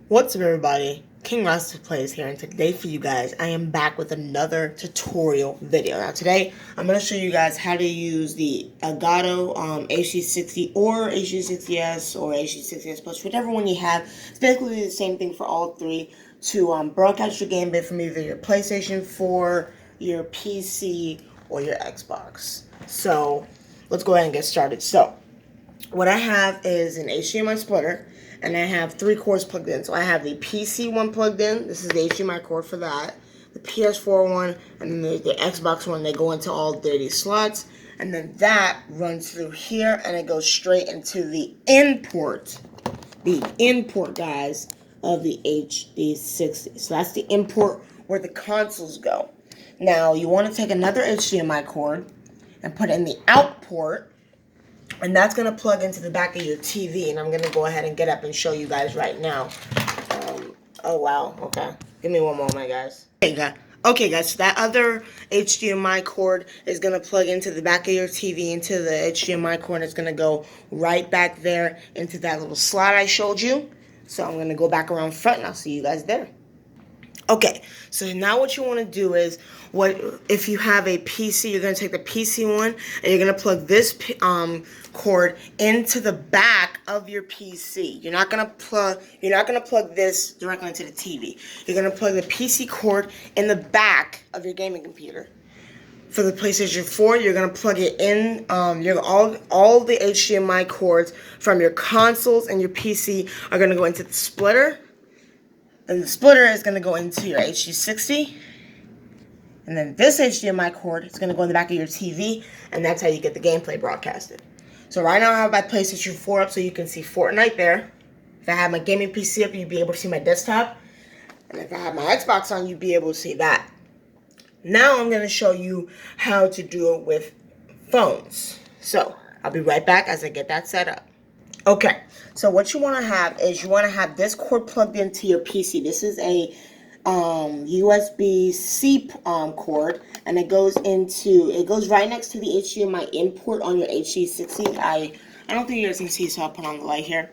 What's up, everybody? KingRastaPlayz here, and today for you guys, I am back with another tutorial video. Now today, I'm going to show you guys how to use the Elgato HD60 or HD60S or HD60S Plus, whichever one you have. It's basically the same thing for all three to broadcast your game from either your PlayStation 4, your PC, or your Xbox. So, let's go ahead and get started. So, what I have is an HDMI splitter, and I have 3 cords plugged in. So I have the PC one plugged in. This is the HDMI cord for that. The PS4 one, and then the Xbox one. They go into all 30 slots. And then that runs through here, and it goes straight into the import. The import, guys, of the HD60. So that's the import where the consoles go. Now, you want to take another HDMI cord and put it in the out port. And that's going to plug into the back of your TV. And I'm going to go ahead and get up and show you guys right now. Oh, wow. Okay. Give me one moment, guys. Okay, guys. So that other HDMI cord is going to plug into the back of your TV, into the HDMI cord. And it's going to go right back there into that little slot I showed you. So I'm going to go back around front, and I'll see you guys there. Okay, so now what you want to do is, if you have a PC, you're going to take the PC one, and you're going to plug this cord into the back of your PC. You're not going to plug this directly into the TV. You're going to plug the PC cord in the back of your gaming computer. For the PlayStation 4, you're going to plug it in, all the HDMI cords from your consoles and your PC are going to go into the splitter. And the splitter is going to go into your HD60. And then this HDMI cord is going to go in the back of your TV. And that's how you get the gameplay broadcasted. So right now I have my PlayStation 4 up so you can see Fortnite there. If I have my gaming PC up, you'd be able to see my desktop. And if I have my Xbox on, you'd be able to see that. Now I'm going to show you how to do it with phones. So I'll be right back as I get that set up. Okay, so what you want to have is you want to have this cord plugged into your PC. This is a USB-C cord, and it goes right next to the HDMI input on your HD60. I don't think you guys can see, so I'll put on the light here.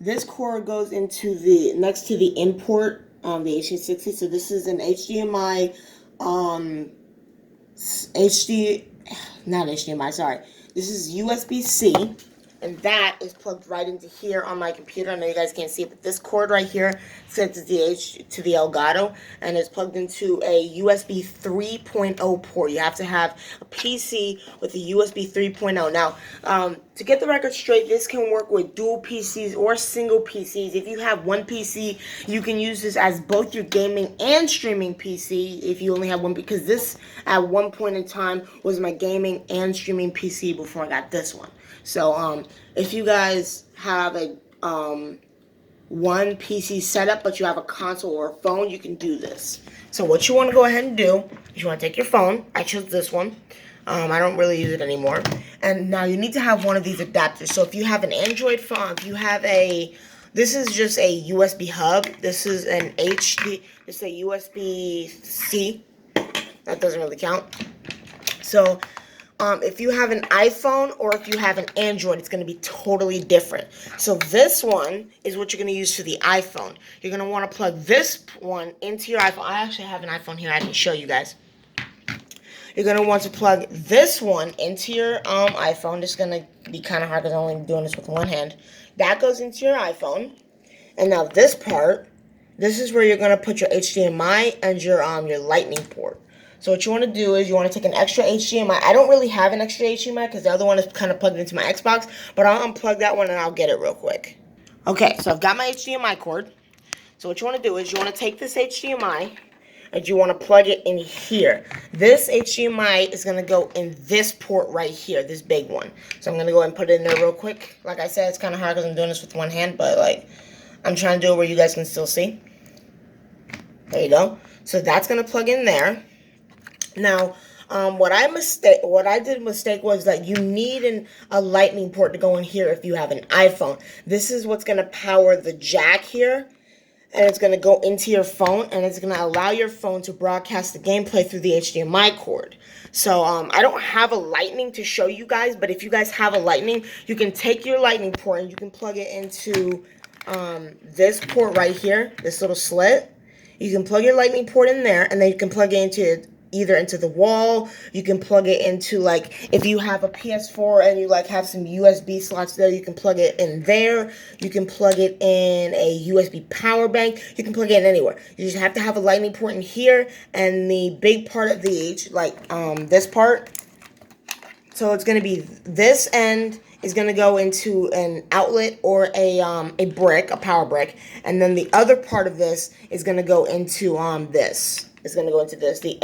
This cord goes into next to the import the HD60. So this is an HDMI not HDMI, sorry. This is USB-C, and that is plugged right into here on my computer. I know you guys can't see it, but this cord right here sends to the Elgato, and it's plugged into a USB 3.0 port. You have to have a PC with a USB 3.0. Now, to get the record straight, this can work with dual PCs or single PCs. If you have one PC, you can use this as both your gaming and streaming PC if you only have one, because this, at one point in time, was my gaming and streaming PC before I got this one. So, if you guys have a one PC setup, but you have a console or a phone, you can do this. So what you want to go ahead and do is you want to take your phone. I chose this one. I don't really use it anymore. And now you need to have one of these adapters. So if you have an Android phone, if you have this is just a USB hub. This is an it's a USB-C. That doesn't really count. So if you have an iPhone or if you have an Android, it's going to be totally different. So this one is what you're going to use for the iPhone. You're going to want to plug this one into your iPhone. I actually have an iPhone here. I can show you guys. You're going to want to plug this one into your iPhone. This is going to be kind of hard because I'm only doing this with one hand. That goes into your iPhone. And now this part, this is where you're going to put your HDMI and your lightning port. So what you want to do is you want to take an extra HDMI. I don't really have an extra HDMI because the other one is kind of plugged into my Xbox. But I'll unplug that one and I'll get it real quick. Okay, so I've got my HDMI cord. So what you want to do is you want to take this HDMI and you want to plug it in here. This HDMI is going to go in this port right here, this big one. So I'm going to go ahead and put it in there real quick. Like I said, it's kind of hard because I'm doing this with one hand, but I'm trying to do it where you guys can still see. There you go. So that's going to plug in there. Now, what I did mistake was that you need a lightning port to go in here if you have an iPhone. This is what's going to power the jack here, and it's going to go into your phone, and it's going to allow your phone to broadcast the gameplay through the HDMI cord. So, I don't have a lightning to show you guys, but if you guys have a lightning, you can take your lightning port and you can plug it into this port right here, this little slit. You can plug your lightning port in there, and then you can plug it into either into the wall. You can plug it into, like, if you have a PS4 and you like have some USB slots there, you can plug it in there. You can plug it in a USB power bank. You can plug it in anywhere. You just have to have a lightning port in here, and the big part of the this part. So it's gonna be this end is gonna go into an outlet or a brick, a power brick, and then the other part of this is gonna go into this. It's gonna go into this, the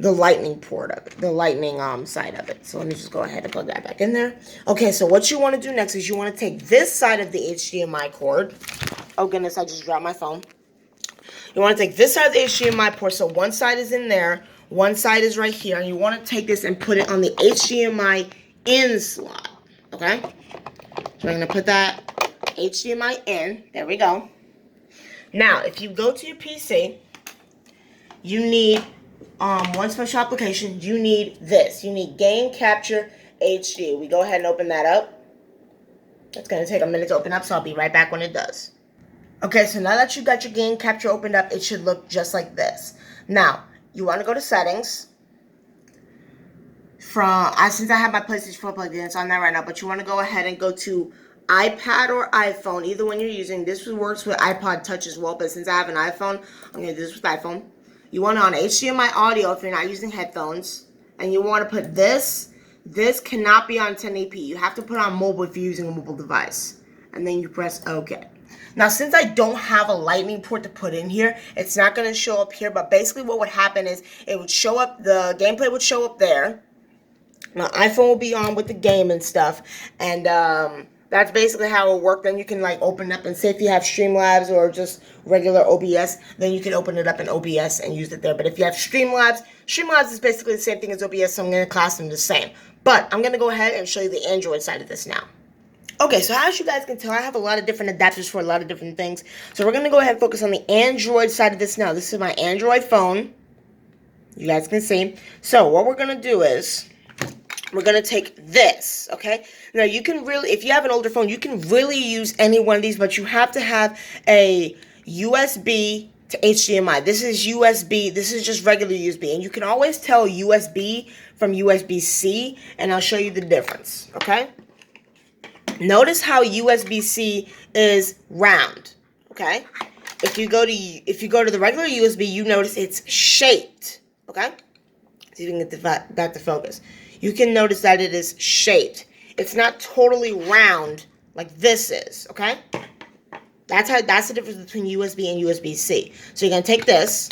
lightning port of it, the lightning side of it. So let me just go ahead and plug that back in there. Okay, so what you want to do next is you want to take this side of the HDMI cord. Oh goodness, I just dropped my phone. You want to take this side of the HDMI port. So one side is in there, one side is right here, and you want to take this and put it on the HDMI in slot. Okay? So I'm going to put that HDMI in. There we go. Now, if you go to your PC, you need one special application. You need this. You need Game Capture HD. We go ahead and open that up. It's going to take a minute to open up, so I'll be right back when it does. Okay, so now that you got your Game Capture opened up, it should look just like this. Now, you want to go to Settings. Since I have my PlayStation 4 plugged in, it's on that right now, but you want to go ahead and go to iPad or iPhone, either one you're using. This works with iPod Touch as well, but since I have an iPhone, I'm going to do this with iPhone. You want it on HDMI audio if you're not using headphones, and you want to put this. This cannot be on 1080p. You have to put it on mobile if you're using a mobile device, and then you press OK. Now, since I don't have a lightning port to put in here, it's not going to show up here, but basically what would happen is it would show up, the gameplay would show up there. My iPhone will be on with the game and stuff, and that's basically how it will work. Then you can like open up and say if you have Streamlabs or just regular OBS, then you can open it up in OBS and use it there. But if you have Streamlabs is basically the same thing as OBS, so I'm going to class them the same. But I'm going to go ahead and show you the Android side of this now. Okay, so as you guys can tell, I have a lot of different adapters for a lot of different things. So we're going to go ahead and focus on the Android side of this now. This is my Android phone. You guys can see. So what we're going to do is we're going to take this, okay? Now, you can really, if you have an older phone, you can really use any one of these, but you have to have a USB to HDMI. This is USB. This is just regular USB. And you can always tell USB from USB-C, and I'll show you the difference, okay? Notice how USB-C is round, okay? If you go to the regular USB, you notice it's shaped, okay? See if you can get that to focus. You can notice that it is shaped. It's not totally round like this is, okay? That's the difference between USB and USB-C. So you're going to take this,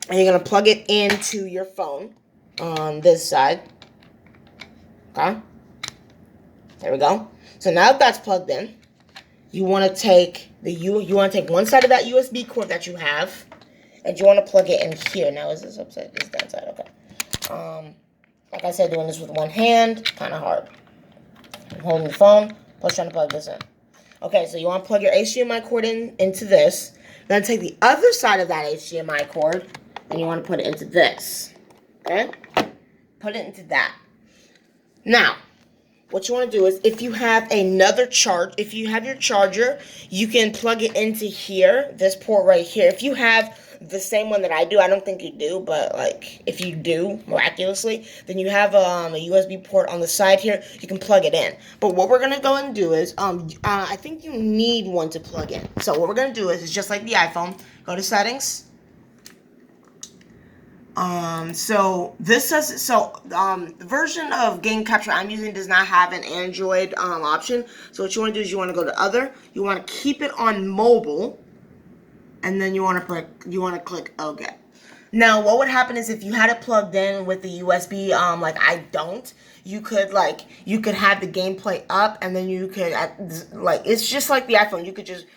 and you're going to plug it into your phone on this side, okay? There we go. So now that that's plugged in, you want to take one side of that USB cord that you have, and you want to plug it in here. Now is this upside? This down side, okay. Like I said, doing this with one hand, kind of hard. I'm holding the phone, plus trying to plug this in. Okay, so you want to plug your HDMI cord into this. Then take the other side of that HDMI cord, and you want to put it into this. Okay? Put it into that. Now, what you want to do is, if you have your charger, you can plug it into here, this port right here. If you have the same one that I do, I don't think you do, but like if you do, miraculously, then you have a USB port on the side here. You can plug it in. But what we're gonna go and do is, I think you need one to plug in. So what we're gonna do is just like the iPhone, go to Settings. The version of Game Capture I'm using does not have an Android option. So what you want to do is you want to go to Other. You want to keep it on mobile, and then you want to click OK. Now, what would happen is if you had it plugged in with the USB, like I don't, you could have the gameplay up, and then you could it's just like the iPhone. You could just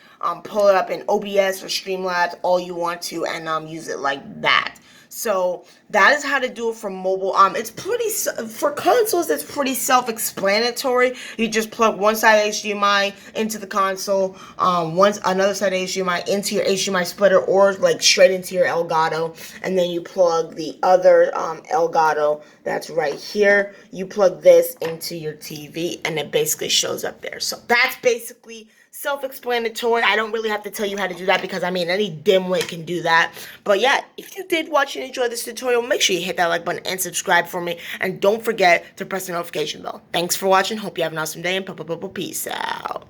pull it up in OBS or Streamlabs all you want to, and use it like that. So that is how to do it for mobile. It's pretty, for consoles, it's pretty self-explanatory. You just plug one side HDMI into the console, another side HDMI into your HDMI splitter, or like straight into your Elgato, and then you plug the other Elgato that's right here. You plug this into your TV, and it basically shows up there. So that's basically self-explanatory. I don't really have to tell you how to do that, because I mean, any dimwit can do that. But yeah, if you did watch and enjoy this tutorial, make sure you hit that like button and subscribe for me, and don't forget to press the notification bell. Thanks for watching. Hope you have an awesome day, and peace out.